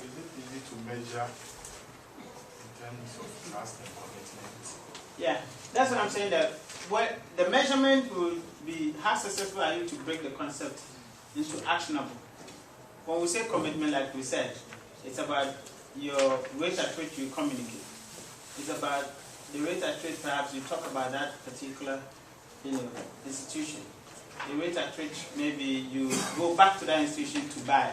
is it easy to measure in terms of trust and commitment? Yeah, that's what I'm saying. That what the measurement will be how successful are you to break the concept into actionable. When we say commitment, like we said, it's about your rate at which you communicate. It's about the rate at which perhaps you talk about that particular, institution. The rate at which maybe you go back to that institution to buy,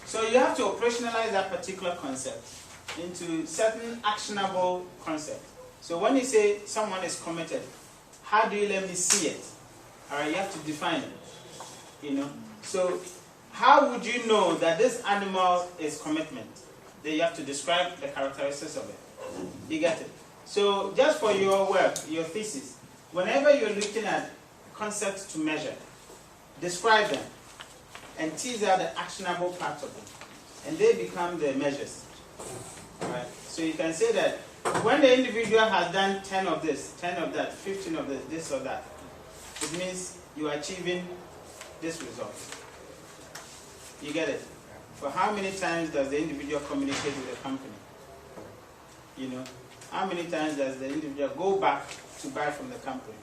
So you have to operationalize that particular concept into certain actionable concept. So when you say someone is committed, how do you let me see it? All right, you have to define it. So how would you know that this animal is commitment? Then you have to describe the characteristics of it. You get it? So just for your work, your thesis, whenever you're looking at concepts to measure, describe them and tease out the actionable parts of them. And they become the measures. All right? So you can say that when the individual has done 10 of this, 10 of that, 15 of this or that, it means you are achieving this result. You get it? For how many times does the individual communicate with the company? How many times does the individual go back to buy from the company?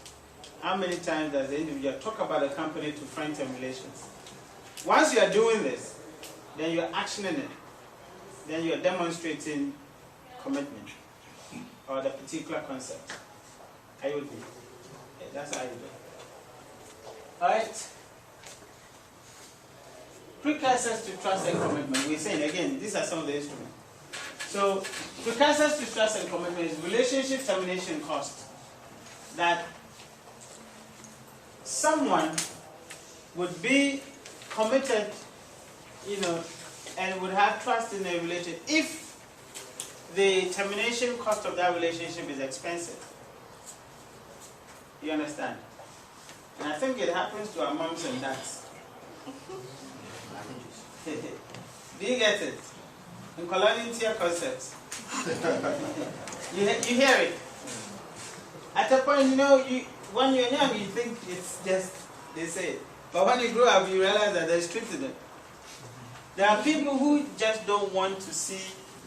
How many times does the individual talk about the company to friends and relations? Once you are doing this, then you are actioning it. Then you are demonstrating commitment or the particular concept. Are you with me? Yeah, that's how you do it. All right. Precursors to trust and commitment. We're saying again, these are some of the instruments. So, precursors to trust and commitment is relationship termination cost. That someone would be committed, and would have trust in a relationship if the termination cost of that relationship is expensive. You understand? And I think it happens to our moms and dads. Do you get it? In colonial concepts. you hear it. At a point, when you're young, you think it's just, they say it. But when you grow up, you realize that there's truth in it. There are people who just don't want to see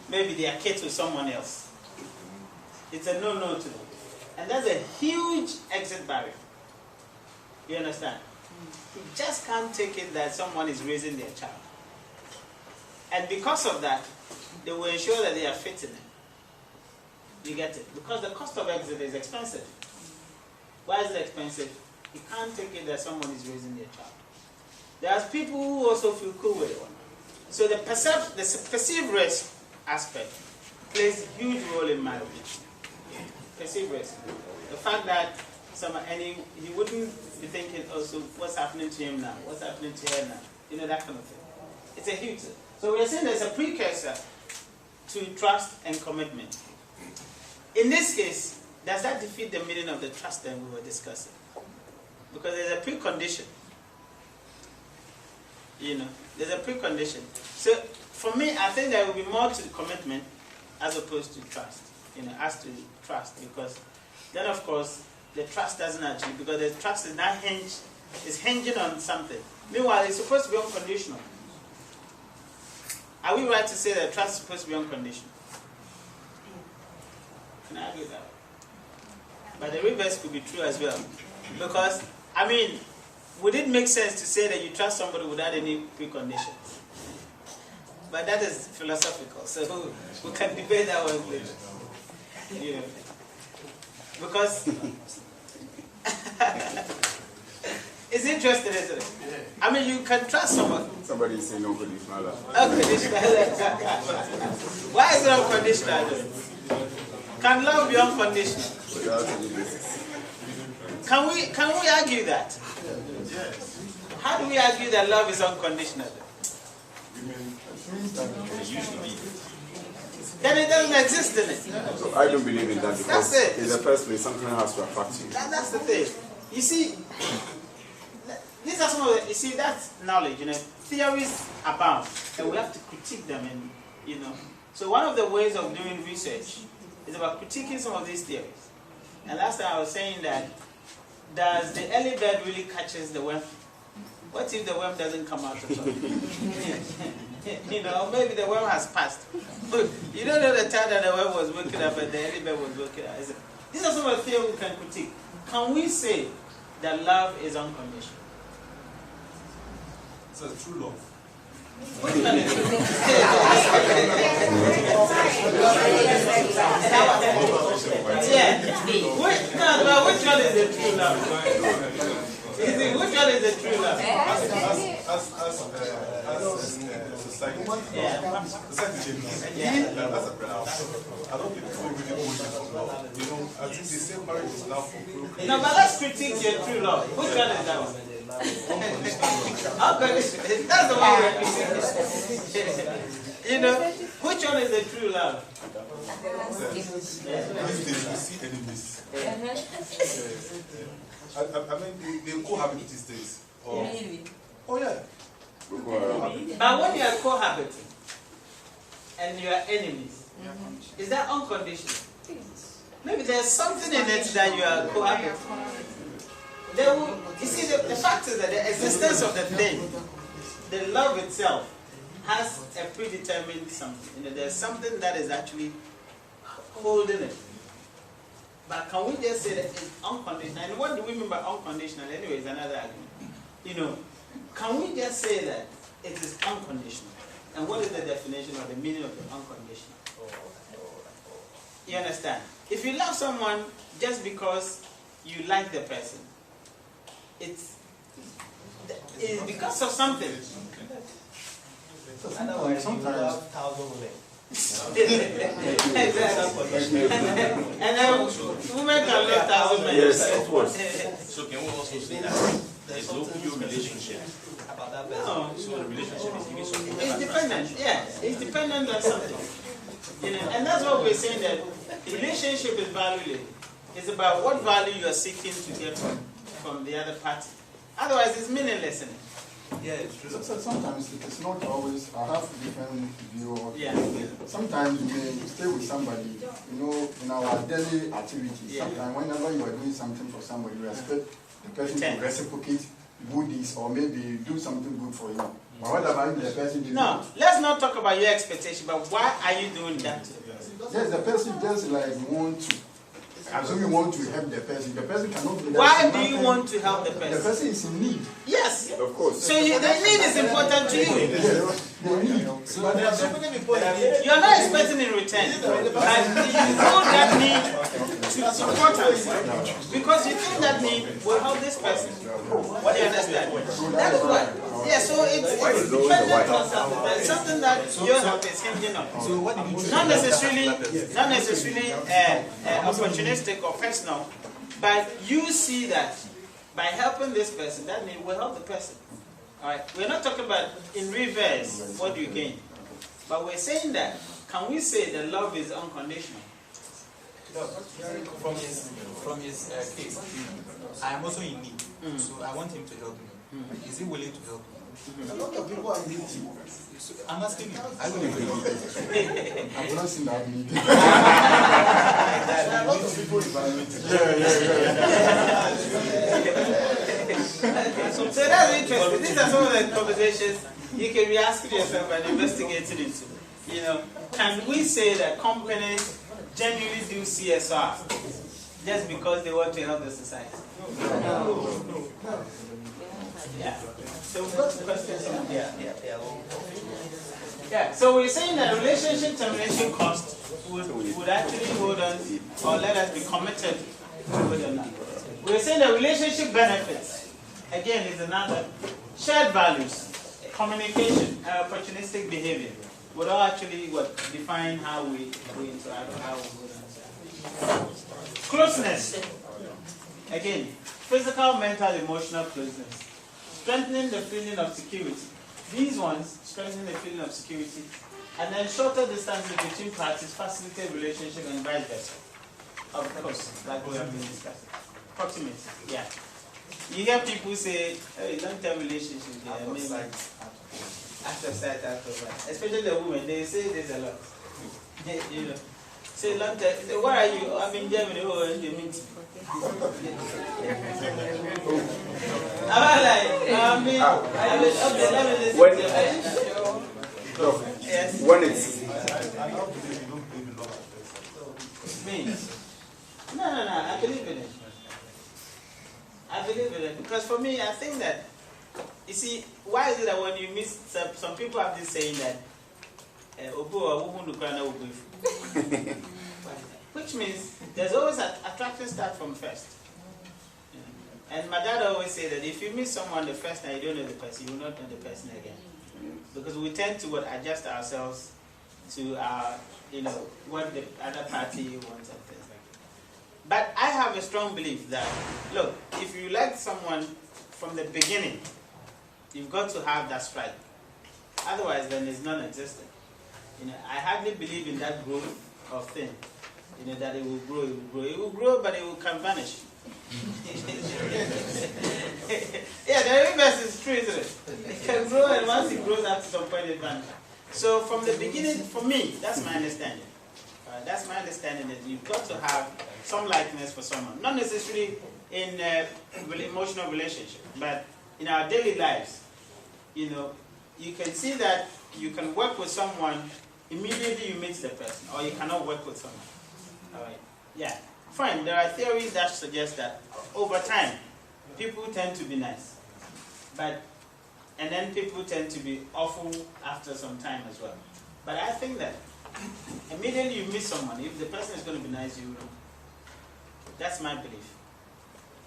maybe their kids with someone else. It's a no-no to them. And that's a huge exit barrier. You understand? You just can't take it that someone is raising their child. And because of that, they will ensure that they are fit in it. You get it? Because the cost of exit is expensive. Why is it expensive? You can't take it that someone is raising their child. There's people who also feel cool with it. So the perceived risk aspect plays a huge role in marriage. Perceived risk. The fact that he wouldn't be thinking also what's happening to him now, what's happening to her now, that kind of thing. It's a huge thing. So we're saying there's a precursor to trust and commitment. In this case, does that defeat the meaning of the trust that we were discussing? Because there's a precondition. There's a precondition. So for me, I think there will be more to the commitment as opposed to trust. As to trust, because then of course the trust doesn't actually, because the trust is not hinging on something. Meanwhile, it's supposed to be unconditional. Are we right to say that trust is supposed to be unconditional? Can I argue that? But the reverse could be true as well. Because, would it make sense to say that you trust somebody without any preconditions? But that is philosophical, so we can debate that one later. Because it's interesting, isn't it? You can trust someone. Somebody is saying unconditional love. Unconditional love. Why is it unconditional? Can love be unconditional? Can we argue that? Yes. How do we argue that love is unconditional? Then it doesn't exist in it. So I don't believe in that because in the first place something has to attract you. That's the thing. You see, these are some of the, that's knowledge, Theories abound, and we have to critique them, and So one of the ways of doing research is about critiquing some of these theories. And last time I was saying that, does the early bird really catches the worm? What if the worm doesn't come out at all? You know, maybe the worm has passed. You don't know the time that the worm was waking up and the elephant was waking up. These are some of the things we can critique. Can we say that love is unconditional? So it's true love. Which one is true? Yeah. Which one is the true love? Which one is the true love? As society, Yeah. society changes. Yeah. That's a problem. I don't think people really know it from love. You know, I think they say marriage is now for procreation. No, but let's critique your true love. Which one is that one? Unconditional. That's the one we're critiquing. You know, which one is the true love? These days we see enemies. I mean, they cohabit these days. Oh yeah. But when you are cohabiting and you are enemies, is that unconditional? Maybe there's something in it that you are cohabiting. You see, the fact is that the existence of the thing, the love itself, has a predetermined something. You know, there's something that is actually holding it. But can we just say that it's unconditional? And what do we mean by unconditional? Anyway, is another argument. You know, can we just say that it is unconditional? And what is the definition or the meaning of the unconditional? You understand? If you love someone just because you like the person, it's because of something. Sometimes Exactly. And then women can love 1,000 men. Yes, of course. So can we also say that there's no pure relationship? No. So the relationship is giving something. It's dependent, yeah. It's dependent on something. You know, and that's what we're saying, that relationship is valueless. It's about what value you are seeking to get from the other party. Otherwise, it's meaningless. Isn't it? yeah, it's true. So sometimes it's not always. I have different view. Yeah. Sometimes you may stay with somebody, you know, in our daily activities. Yeah. Sometimes whenever you are doing something for somebody, you expect the person to reciprocate goodies or maybe do something good for you. But what about if the person did No, let's not talk about your expectation, but why are you doing that? Yes, the person just like want to. Assume you want to help the person. The person cannot do that. Why do you want to help the The person? person is in need. Yes. Of course. So the need is important to you. They need. But there are so many people that need. You are not expecting in return. But you know that need to support us. Because you think that need will help this person. What do you understand? That is why. Yeah, so it's dependent on something. But it's something that your help is hinging on. So what do you do? Not necessarily opportunistic or personal, but you see that by helping this person, that means will help the person. All right, we're not talking about in reverse. What do you gain? But we're saying that. Can we say that love is unconditional? No, from his case, I am also in need, so I want him to help me. Is he willing to help me? A lot of people are needy. I'm asking you. I will be I've not seen that need. A lot of people evaluate it. So that's interesting. These are some of the conversations you can be asking yourself and investigating into. You know, can we say that companies genuinely do CSR just because they want to help the society? No. Yeah. So we've got some questions on here. Yeah. So we're saying that relationship termination cost would actually hold on, or let us be committed to hold on that. We're saying that relationship benefits, again, is another shared values, communication, opportunistic behavior would all actually define how we interact, how we hold on. Closeness, again, physical, mental, emotional closeness. Strengthening the feeling of security. These ones strengthen the feeling of security. And then shorter distances between parties facilitate relationship and vice versa. Of course, like we have been discussing. Proximity, yeah. You hear people say, hey, long-term relationships, they are maybe out of sight, out of mind. Especially the women, they say this a lot. You know. Say long time. Say, where are you? I'm in Germany. Oh, in the meeting. I'm like, okay, let me listen When- to you. Yes. When it's I now believe you don't believe in love at first sight. Me? No. I believe in it. I believe in it because for me, I think that you see, why is it that when you meet some people have this saying that which means there's always an attraction start from first. And my dad always say that if you meet someone the first time you don't know the person, you will not know the person again. Because we tend to adjust ourselves to our, what the other party wants and things like that. But I have a strong belief that, look, if you like someone from the beginning, you've got to have that strike. Otherwise, then it's non-existent. I hardly believe in that growth of thing. That it will grow, It will grow, but it can vanish. Yeah, the reverse is true, isn't it? It can grow, and once it grows up to some point, it vanishes. So from the beginning, for me, that's my understanding. That's my understanding that you've got to have some likeness for someone. Not necessarily in emotional relationship, but in our daily lives. You can see that you can work with someone immediately you meet the person, or you cannot work with someone. All right. Yeah. Fine. There are theories that suggest that over time, people tend to be nice, and then people tend to be awful after some time as well. But I think that immediately you meet someone, if the person is going to be nice, you will. That's my belief.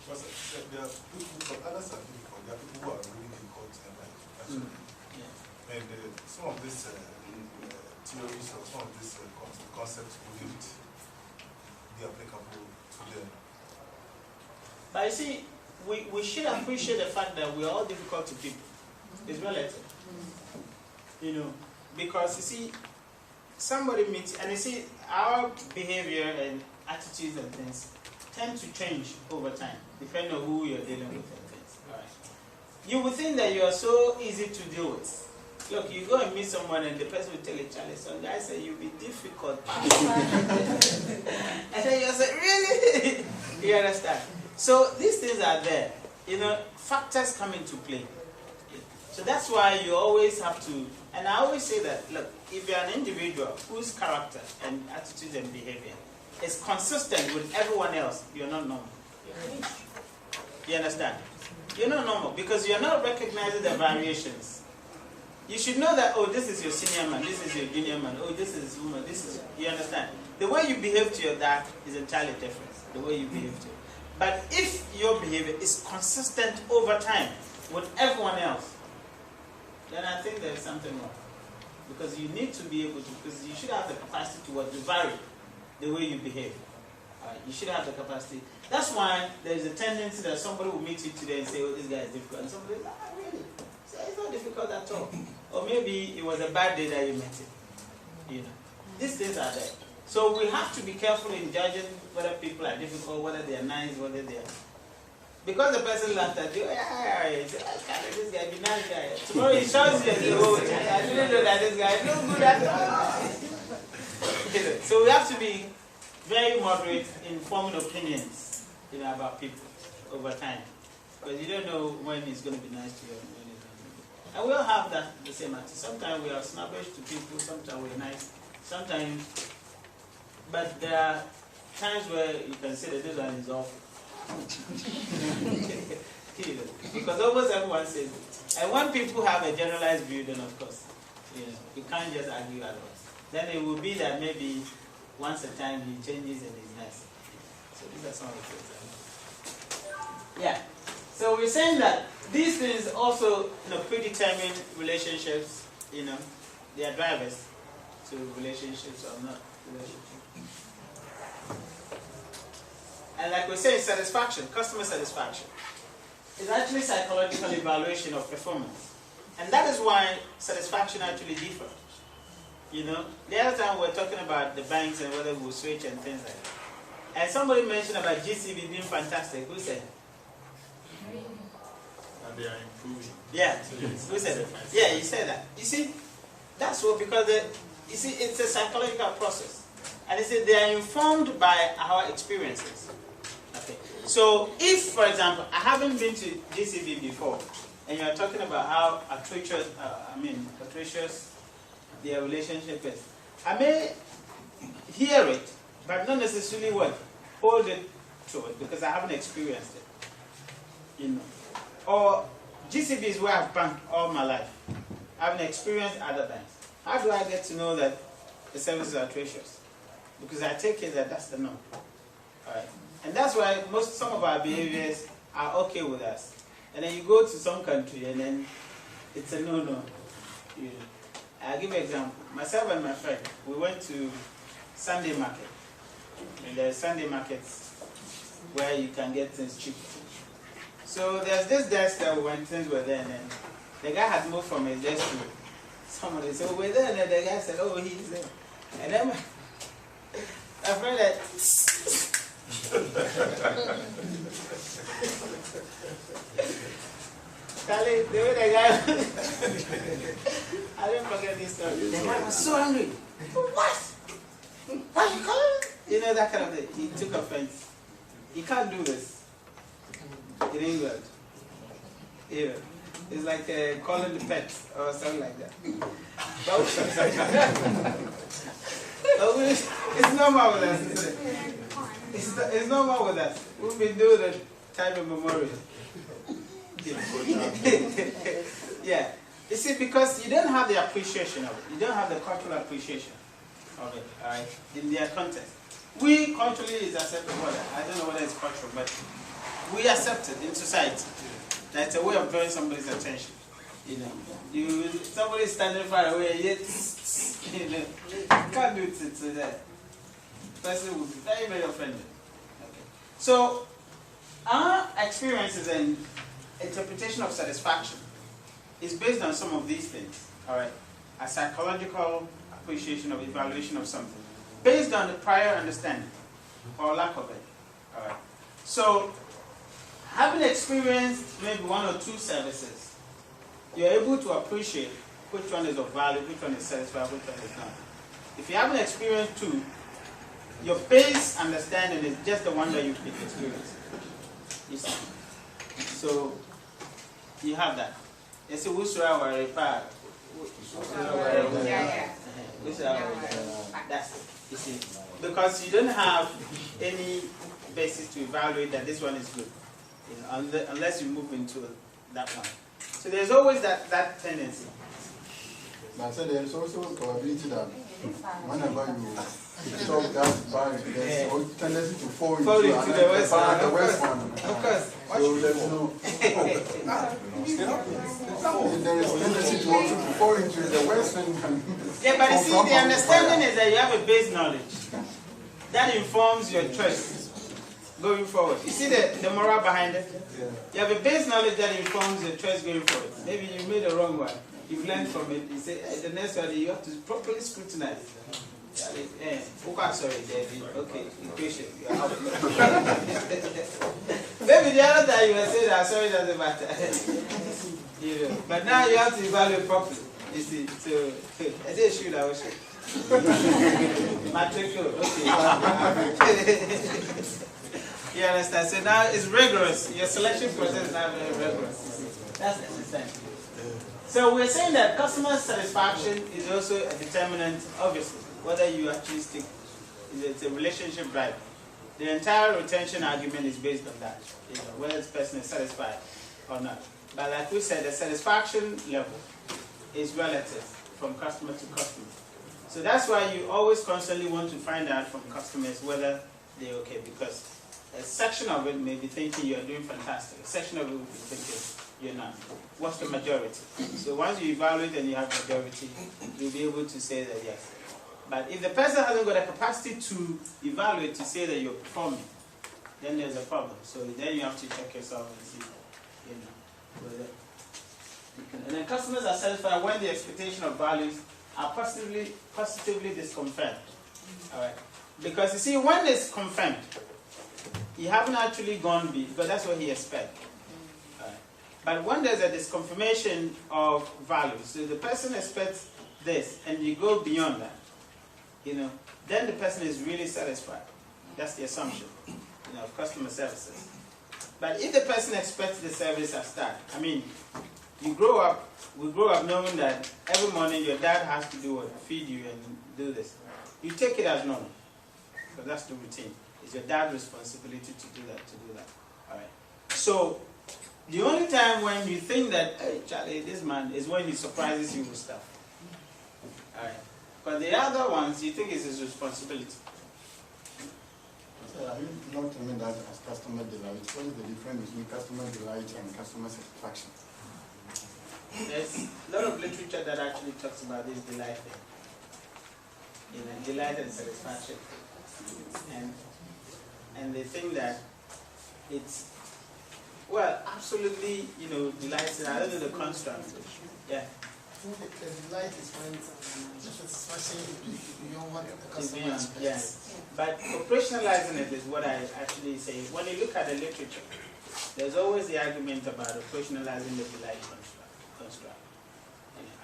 Because there are people, but others are difficult. There are people who are really difficult in life. Actually. Yeah. And some of these theories or some of these concepts wouldn't be applicable to them. But you see, we should appreciate the fact that we are all difficult to people. It's relative. Because you see, somebody meets, and you see, our behavior and attitudes and things tend to change over time, depending on who you're dealing with and things. All right. You would think that you are so easy to deal with. Look, you go and meet someone and the person will tell you, Charlie, some guy said you'll be difficult. And then you say, really? You understand? So these things are there. Factors come into play. So that's why you always have to, and I always say that, look, if you're an individual whose character and attitude and behavior is consistent with everyone else, you're not normal. You understand? You're not normal because you're not recognizing the variations. You should know that, oh, this is your senior man, this is your junior man, oh, this is woman, this is, you understand? The way you behave to your dad is entirely different, the way you behave to it. But if your behavior is consistent over time with everyone else, then I think there's something wrong. Because you need to be able to, because you should have the capacity to vary the way you behave. You should have the capacity. That's why there's a tendency that somebody will meet you today and say, oh, this guy is difficult. And somebody is like, really? So it's not difficult at all. Or maybe it was a bad day that you met him. These things are there. So we have to be careful in judging whether people are difficult, whether they are nice, whether they are. Because the person laughed at you, this guy be nice guy. Tomorrow he shows you and you go, I didn't know that this guy is no good at all. So we have to be very moderate in forming opinions, about people over time. Because you don't know when he's going to be nice to you and when he's not going to be. And we all have that the same attitude. Sometimes we are snobbish to people, sometimes we're nice, sometimes. But there are times where you can say that this one is awful. Because almost everyone says it. And when people have a generalized view, then of course, you can't just argue otherwise. Then it will be that maybe once a time he changes and he's nice. So these are some of the things. Yeah. So we're saying that these things also, predetermine relationships. They are drivers to relationships or not relationships. And like we say, satisfaction, customer satisfaction, is actually psychological evaluation of performance. And that is why satisfaction actually differs. The other time we were talking about the banks and whether we'll switch and things like that. And somebody mentioned about GCB being fantastic. Who said? And they are improving. Yeah. Who said it? Yeah, you said that. You see, that's what, because it's a psychological process. And they say they are informed by our experiences. Okay. So if, for example, I haven't been to GCB before, and you are talking about how atrocious their relationship is, I may hear it, but not necessarily hold it to it, because I haven't experienced it. You know. Or GCB is where I've banked all my life. I haven't experienced other banks. How do I get to know that the services are atrocious? Because I take it that that's the norm. Alright. And that's why some of our behaviors are okay with us. And then you go to some country and then it's a no-no. You know. I'll give you an example. Myself and my friend, we went to Sunday market. And there's Sunday markets where you can get things cheap. So there's this desk that when things were there, and then the guy had moved from his desk to somebody. So we're there, and then the guy said, "Oh, he's there." And then my friend said, Charlie, the way the guy, I didn't forget this story. The guy was so angry. What? What you calling? You know, that kind of thing. He took offense. He can't do this in England. You know, it's like calling the pets or something like that. But it's normal with us, isn't it? It's normal with us. We've been doing it time immemorial. Yeah. You see, because you don't have the appreciation of it. You don't have the cultural appreciation of it, all right, in their context. We culturally is acceptable. I don't know whether it's cultural, but we accept it in society. That's a way of drawing somebody's attention. You know, somebody standing far away, yet you know, you can't do it to that. Person will be very, very offended. Okay. So our experiences and interpretation of satisfaction is based on some of these things. All right, a psychological appreciation of evaluation of something, based on the prior understanding or lack of it. All right. So having experienced maybe one or two services, you're able to appreciate which one is of value, which one is satisfied, which one is not. If you haven't experienced two, your base understanding is just the one that you've been experiencing. You see? So you have that. You see, that's it. You see, because you don't have any basis to evaluate that this one is good, you know, unless you move into that one. So there's always that tendency. But I said there's also a probability that whenever you talk that bad, there's a tendency to fall into the worst one. Of course. So there's no. There is tendency to also to fall into the worst one. Yeah, but you see, the understanding is that you have a base knowledge that informs your choice going forward. You see the moral behind it? Yeah. You have a base knowledge that informs your choice going forward. Maybe you made a wrong one. You've learned from it. You say, hey, the next one you have to properly scrutinize. Sorry, David. Okay, equation. You're out. Maybe the other time you were saying that sorry doesn't matter. You know, but now you have to evaluate properly. You see, so I say shoot, I will shoot. Matricle, okay. You understand? So now it's rigorous. Your selection process is now very rigorous. That's necessary. So we're saying that customer satisfaction is also a determinant, obviously, whether you actually stick. It's a relationship drive. The entire retention argument is based on that, you know, whether this person is satisfied or not. But like we said, the satisfaction level is relative from customer to customer. So that's why you always constantly want to find out from customers whether they're okay, because a section of it may be thinking you're doing fantastic. A section of it will be thinking you're not. What's the majority? So once you evaluate and you have majority, you'll be able to say that yes. But if the person hasn't got a capacity to evaluate to say that you're performing, then there's a problem. So then you have to check yourself and see, you know, whether you can. And then customers are satisfied when the expectation of values are positively disconfirmed. All right. Because you see, when it's confirmed, you haven't actually gone beyond, because that's what he expects. Right. But when there's a disconfirmation of values, so the person expects this, and you go beyond that, then the person is really satisfied. That's the assumption, of customer services. But if the person expects the service at start, we grow up knowing that every morning your dad has to do what? Feed you and do this. You take it as normal, because that's the routine. It's your dad's responsibility to do that. All right. So the only time when you think that, hey, Charlie, this man, is when he surprises you with stuff. All right. But the other ones, you think it's his responsibility. So are you not terming that as customer delight? What is the difference between customer delight and customer satisfaction? There's a lot of literature that actually talks about this delight thing. Delight and satisfaction. And they think that it's, absolutely, delights. I don't know the construct. Yeah. I think the delight is when the satisfaction is beyond what the customer expects. Yeah. But operationalizing it is what I actually say. When you look at the literature, there's always the argument about operationalizing the delight construct.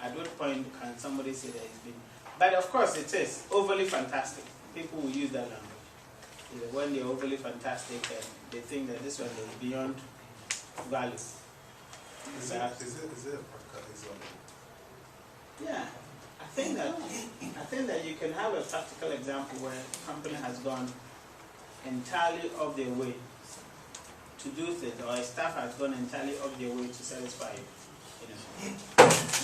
At what point can somebody say that it's been? But of course it is overly fantastic. People will use that language. When they're overly fantastic and they think that this one is beyond value. Is there a practical example? Yeah, I think that you can have a practical example where a company has gone entirely off their way to do things, or a staff has gone entirely off their way to satisfy you.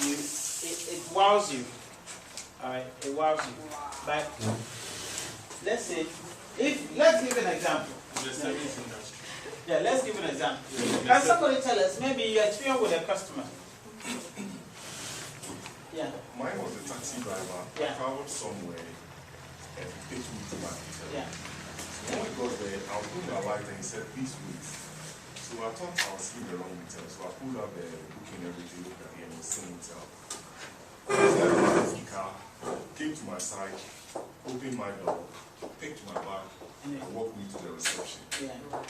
It wows you. All right, it wows you. But let's say, let's give an example. Yeah, let's give an example. Can somebody tell us, maybe your experience with a customer? Yeah. Mine was a taxi driver. Yeah. I traveled somewhere and picked me to my hotel. Yeah. So when we got there, I pulled my light and he said, please wait. So I thought I was in the wrong hotel. So I pulled up the booking, everything, looked at it, and it was the same hotel. So the car came to my side, opened my door, picked my bag, and walked me to the reception. Yeah. I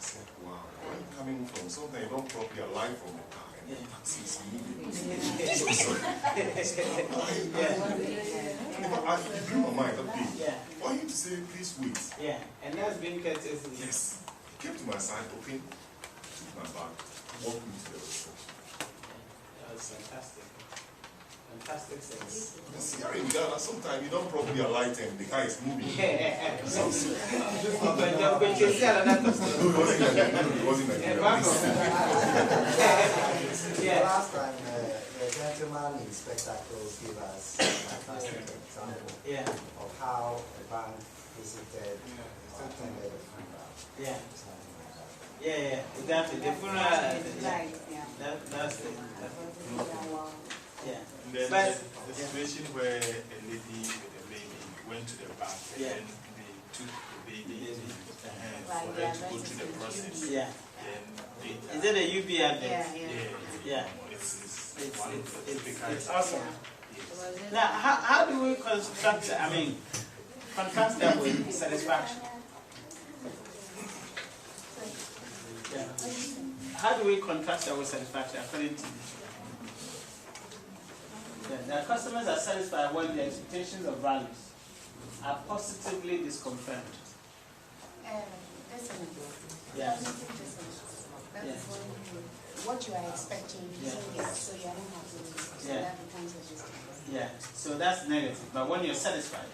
said, wow, where are you coming from? Sometimes you don't properly alight from the car. And the taxi is moving. So sorry. I blew my mind, okay. Yeah. Why you to say, please wait? Yeah, and that's being courteous. Yes. He came to my side, opened, took my bag, walked me to the reception. That was fantastic. Fantastic sense. Hearing that, sometimes you don't properly alight and the car is moving. Yeah. So, But you see another customer. no, it wasn't like Yeah. Last time, the gentleman in spectacles gave us a fantastic example of how a bank visited attended a funeral. Yeah. Something like that. Yeah, exactly. The funeral. That's it. Yeah. Then But the situation where a lady with a baby went to the bank and then they took the baby for her to go through the process. Yeah. Then Is it a UB address? yeah. It's awesome. Now, how do we contrast that with satisfaction? Yeah. How do we contrast that with satisfaction according to you? Yeah, the customers are satisfied when the expectations of values are positively disconfirmed. Yeah. What you are expecting, you say yes, so you are not happy. So that becomes a distance. Yeah, so that's negative. But when you're satisfied,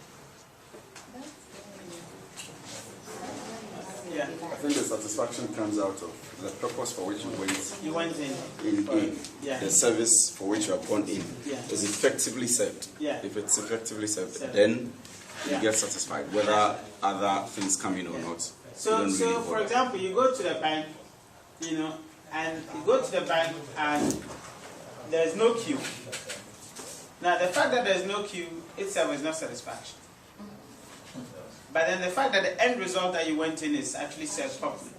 yeah. I think the satisfaction comes out of the purpose for which you went. You went in. Yeah. The service for which you are born in is effectively served. Yeah. If it's effectively served, then you get satisfied, whether other things come in or not. So for example, you go to the bank, and you go to the bank and there's no queue. Now the fact that there's no queue itself is not satisfaction. But then the fact that the end result that you went in is actually served properly,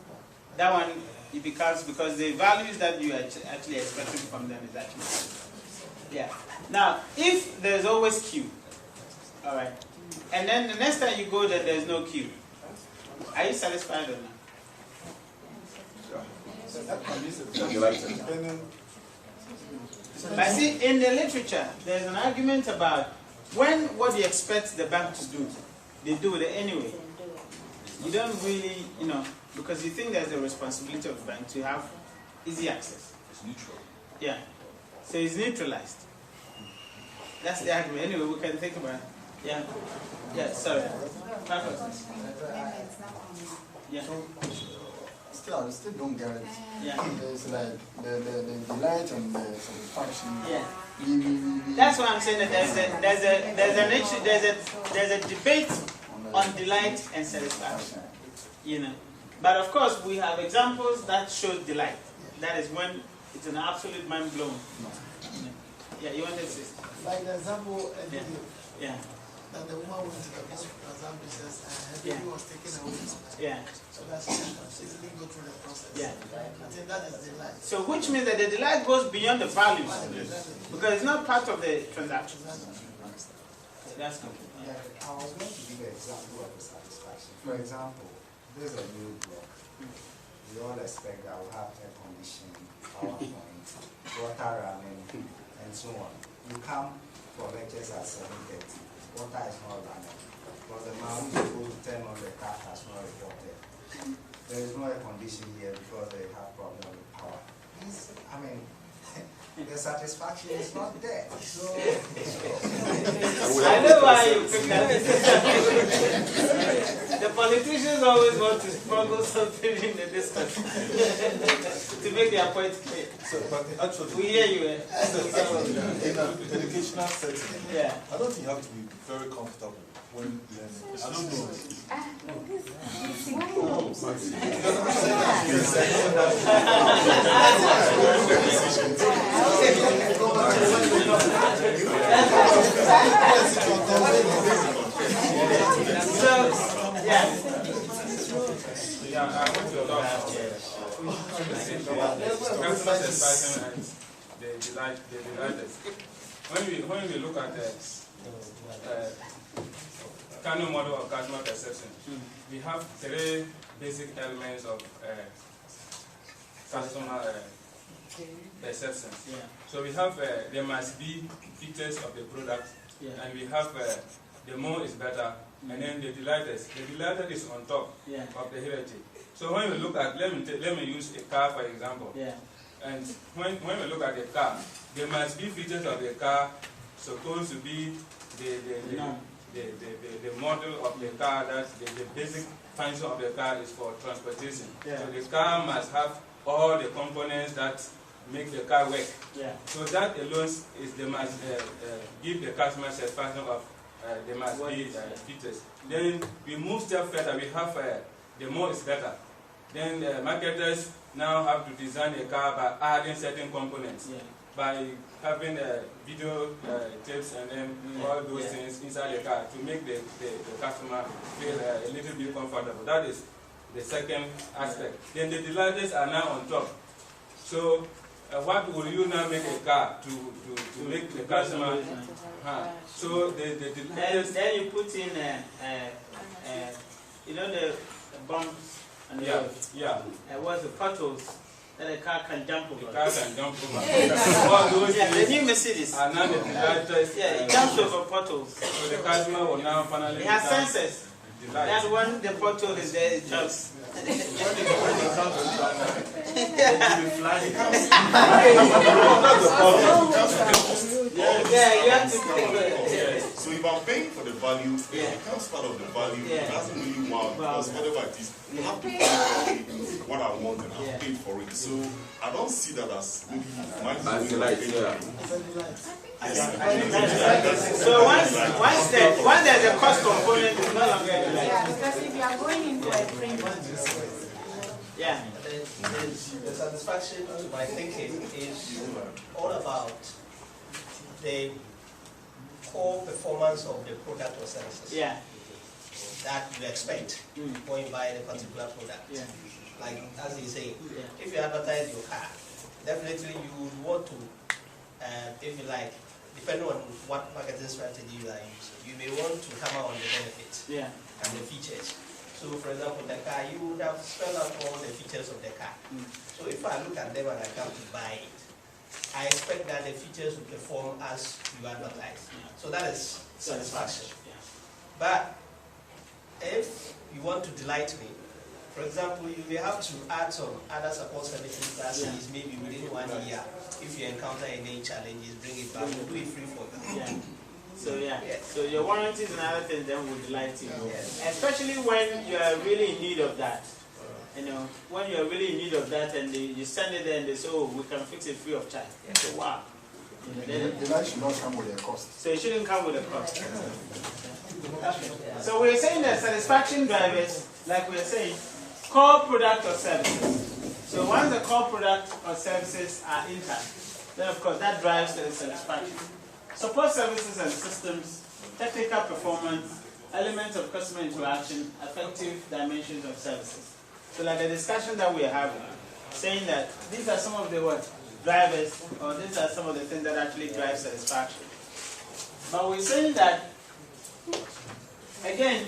that one it becomes, because the values that you are actually expecting from them is actually, yeah. Now if there's always queue, all right, and then the next time you go there, there's no queue, are you satisfied or not? But see, in the literature, there's an argument about when what you expect the bank to do, they do it anyway. You don't really, because you think there's a responsibility of the bank to have easy access. It's neutral. Yeah. So it's neutralized. That's the argument. Anyway, we can think about it. Yeah. Yeah, sorry. Yeah. Still, I still don't get it. Yeah. There's like the delight and the satisfaction. Yeah. We That's why I'm saying that there's a debate on delight and satisfaction. But of course we have examples that show delight. That is when it's an absolute mind blown. Yeah, you wanted to say? Like the example, yeah. That the woman went to the hospital, for example, says, her baby was taken away from her. Yeah. So that she didn't go through the process. Yeah. I think that is delight. So which means that the delight goes beyond the values, because it's not part of the transaction. So that's good. Yeah, I was going to give an example of the satisfaction. For example, there's a new block. We all expect that we'll have air conditioning, power point, water running, and so on. You come for lectures at 7:30. Water is not running. Because the man who is supposed to turn on the car has not reported. There is no air conditioning here because they have problem with power. The satisfaction is not there. So I know why you pick that. The politicians always want to smuggle something in the discussion to make their point clear. So, but actually, we hear you. in an educational setting, yeah. I don't think you have to be very comfortable when learning. I don't know. Yeah, I want to talk about customer satisfaction and the delighters. When we look at the Kano model of customer perception, we have three basic elements of customer perception. Yeah. So we have there must be features of the product, and we have the more is better, and then the delighters. The delighter is on top of the hierarchy. So when we look at, let me use a car for example. Yeah. And when we look at the car, there must be features of the car supposed to be the model of the car, that the basic function of the car is for transportation. Yeah. So the car must have all the components that make the car work. Yeah. So that alone is they must give the customer satisfaction of there must be features. Then we move step further. We have the more is better. Then marketers now have to design a car by adding certain components. Yeah. By having video tapes and then all those things inside the car to make the customer feel a little bit comfortable. That is the second aspect. Then the delighters are now on top. So what will you now make a car to make the customer? So the delighters. Then you put in the bumps and the what's the potholes that a car can jump over. The car can jump over. All those the new Mercedes. are now the delighters. Yeah, it jumps over potholes. So the customer will now finally. It has sensors. That when the pothole is there, it jumps. Yeah, you have to take it. So if I'm paying for the value, it becomes part of the value. It doesn't really work because whatever it is, I have to pay for what I want and I've paid for it. So I don't see that as maybe As delight, So once there's a cost component, it's no longer a delight. Yeah, because if you are going into a premium. Yeah. The satisfaction, to my thinking, is all about the core performance of the product or services that you expect when you buy the particular product. Yeah. Like as you say, if you advertise your car, definitely you would want to, if you like, depending on what marketing strategy you are using, you may want to hammer on the benefits and the features. So for example, the car, you would have spelled out all the features of the car. So if I look at them and I come to buy it, I expect that the features will perform as you advertise. So that is satisfaction. But if you want to delight me, for example, you may have to add some other support services that says maybe within 1 year, if you encounter any challenges, bring it back. We'll do it free for you. So your warranties and other things then will delight you. Especially when you are really in need of that. You know, when you are really in need of that and you send it there and they say, oh, we can fix it free of charge. So wow. The light should not come with a cost. So it shouldn't come with a cost. So we're saying that satisfaction drivers, like we're saying, core product or services. So once the core product or services are intact, then of course that drives the satisfaction. Support services and systems, technical performance, elements of customer interaction, effective dimensions of services. So like the discussion that we're having, saying that these are some of the what? Drivers, or these are some of the things that actually drive satisfaction. But we're saying that, again,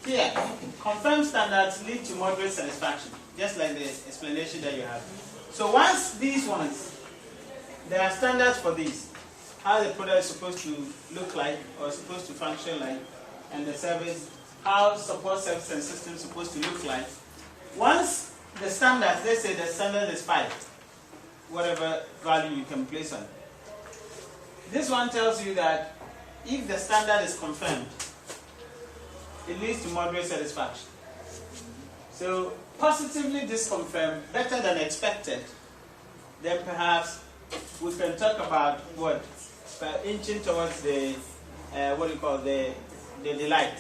here, confirmed standards lead to moderate satisfaction, just like the explanation that you have. So once these ones, there are standards for these, how the product is supposed to look like or supposed to function like, and the service, how support service and systems supposed to look like. Once the standards, let's say the standard is 5, whatever value you can place on it. This one tells you that if the standard is confirmed, it leads to moderate satisfaction. So positively disconfirmed, better than expected, then perhaps we can talk about what? Inching towards the, what do you call, the delight.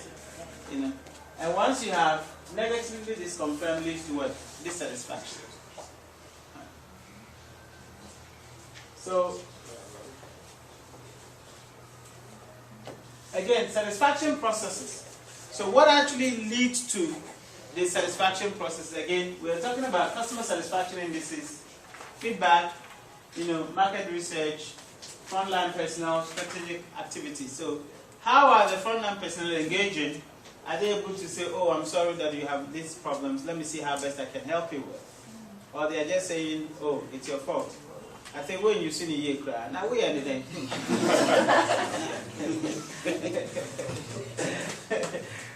You know? And once you have negatively disconfirmed, leads to what? Dissatisfaction. So, again, satisfaction processes. So what actually leads to the satisfaction process? Again, we're talking about customer satisfaction indices, feedback, you know, market research, frontline personnel, strategic activities. So how are the frontline personnel engaging? Are they able to say, oh, I'm sorry that you have these problems, let me see how best I can help you with? Or they are just saying, oh, it's your fault. I think when you see the year cry, now we are the thing.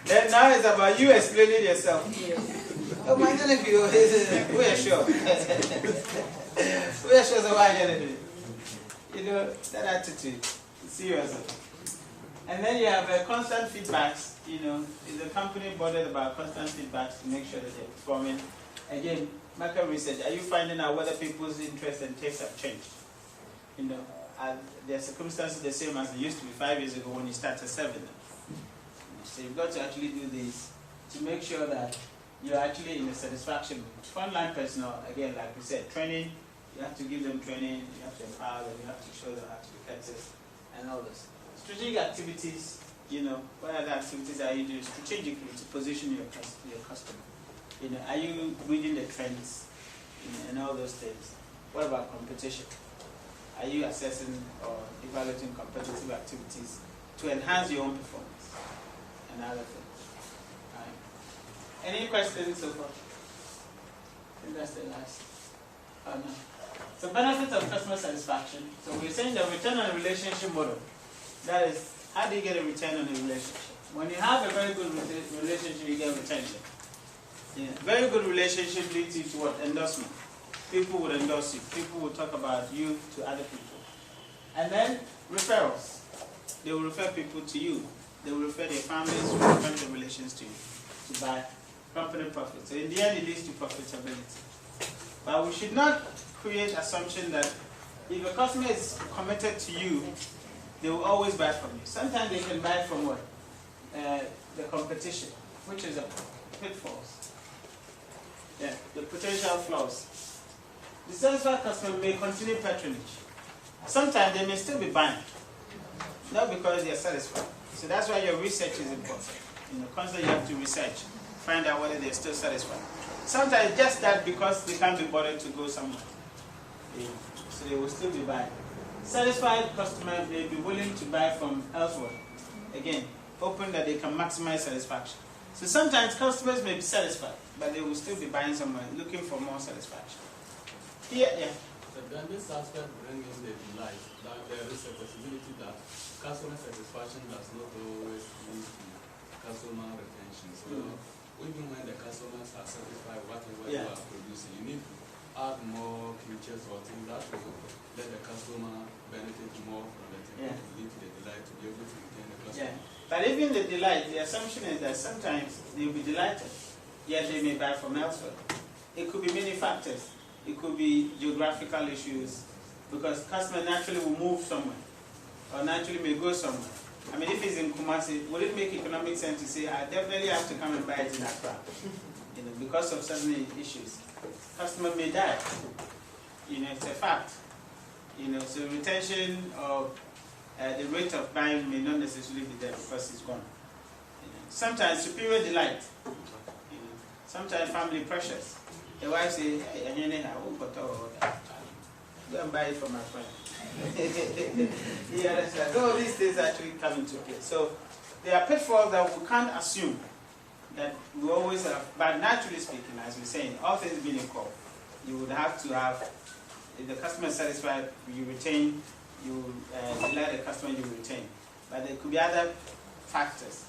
Then now it's about you explaining yourself. Oh, my God, we're sure. We're sure so why you you know, that attitude, seriously. And then you have constant feedbacks, you know, is the company bothered about constant feedbacks to make sure that they're performing? Again, market research, are you finding out whether people's interests and tastes have changed? You know, are their circumstances the same as they used to be 5 years ago when you started serving them? So you've got to actually do this to make sure that you're actually in the satisfaction. Frontline personnel, again, like we said, training, you have to give them training, you have to empower them, you have to show them how to be effective, and all this. Strategic activities, you know, what other activities are you doing strategically to position your customer? You know, are you reading the trends, you know, and all those things? What about competition? Are you assessing or evaluating competitive activities to enhance your own performance and other things? All right. Any questions so far? I think that's the last. Oh no. So benefits of customer satisfaction. So we're saying the return on a relationship model. That is, how do you get a return on a relationship? When you have a very good relationship, you get retention. Yeah. Very good relationship leads you to what? Endorsement. People would endorse you. People will talk about you to other people. And then referrals. They will refer people to you. They will refer their families, friends and relations to you to buy company profit. So in the end, it leads to profitability. But we should not create assumption that if a customer is committed to you, they will always buy from you. Sometimes they can buy from what? The competition, which is a pitfalls. Yeah, the potential flaws. The satisfied customer may continue patronage. Sometimes they may still be buying, not because they are satisfied. So that's why your research is important. You know, constantly you have to research, find out whether they're still satisfied. Sometimes just that because they can't be bothered to go somewhere. So they will still be buying. Satisfied customer may be willing to buy from elsewhere. Again, hoping that they can maximize satisfaction. So sometimes customers may be satisfied, but they will still be buying somewhere, looking for more satisfaction. Here, yeah. concept, then this aspect brings in the delight that there is a possibility that customer satisfaction does not always lead to customer retention. So even when the customers are satisfied with whatever you are producing, you need to add more features or things that will let the customer benefit more from the thing to lead to the delight to be able to retain the customer. But even the delight, the assumption is that sometimes they'll be delighted, yet they may buy from elsewhere. It could be many factors. It could be geographical issues, because customer naturally will move somewhere, or naturally may go somewhere. I mean, if it's in Kumasi, would it make economic sense to say, I definitely have to come and buy it in Accra? You know, because of certain issues. Customer may die. You know, it's a fact. You know, so retention of the rate of buying may not necessarily be there because it's gone. You know, sometimes superior delight. You know, sometimes family pressures. The wife says, hey, go and buy it from my friend. You understand? So these things actually come into play. So there are pitfalls that we can't assume that we always have, but naturally speaking, as we're saying, all things being equal, you would have to have, if the customer is satisfied, you retain, you delight the customer, you retain. But there could be other factors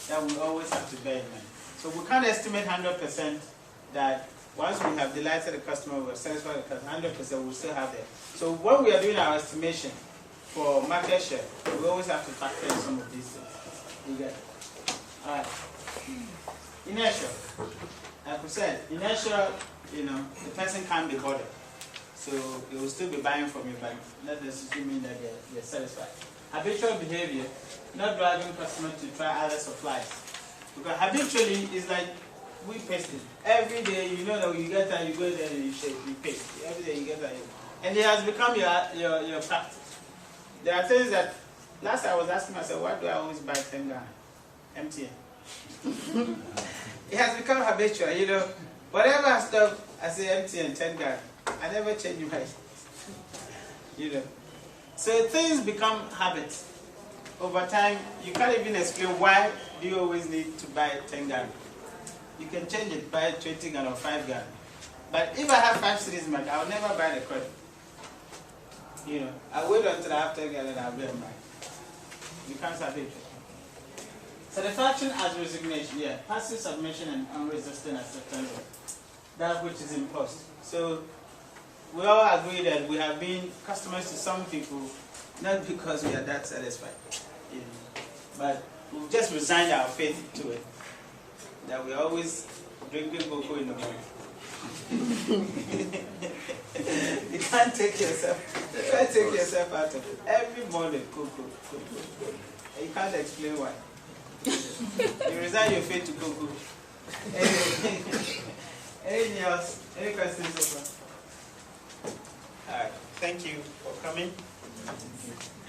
that we always have to bear in mind. So we can't estimate 100% that once we have delighted the customer, we're satisfied with the customer, 100% we'll still have that. So when we are doing our estimation for market share, we always have to factor in some of these things. You get it? All right. Inertia. Like we said, inertia, you know, the person can't be bothered. So they will still be buying from you, but not necessarily mean that they're satisfied. Habitual behavior, not driving customers to try other supplies. Because habitually, it's like we paste it. Every day, you know that you get that, you go there and you paste. Every day you get that. And it has become your practice. There are things that, last I was asking myself, why do I always buy 10 Ghana? MTN. It has become habitual, you know. Whatever I stop, I say MTN, 10 Ghana. I never change my, you know. So things become habits. Over time, you can't even explain why do you always need to buy 10 Ghana. You can change it, buy 20 Ghana or 5 Ghana. But if I have 5 cities mark, I'll never buy the credit. You know, I wait until I have 10 Ghana and I'll buy mine. You can't habitual. Satisfaction as resignation, passive submission and unresisting acceptance, that which is imposed. So we all agree that we have been customers to some people, not because we are that satisfied, you know, but we've just resigned our faith to it. That we always drinking cocoa in the morning. You can't take yourself out of it. Every morning, cocoa. And you can't explain why. You resign your faith to cocoa. Anything else? Any questions so far? Alright, thank you for coming.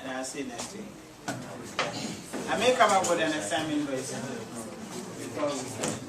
And I'll see you next week. I may come up with an assignment very soon before we start.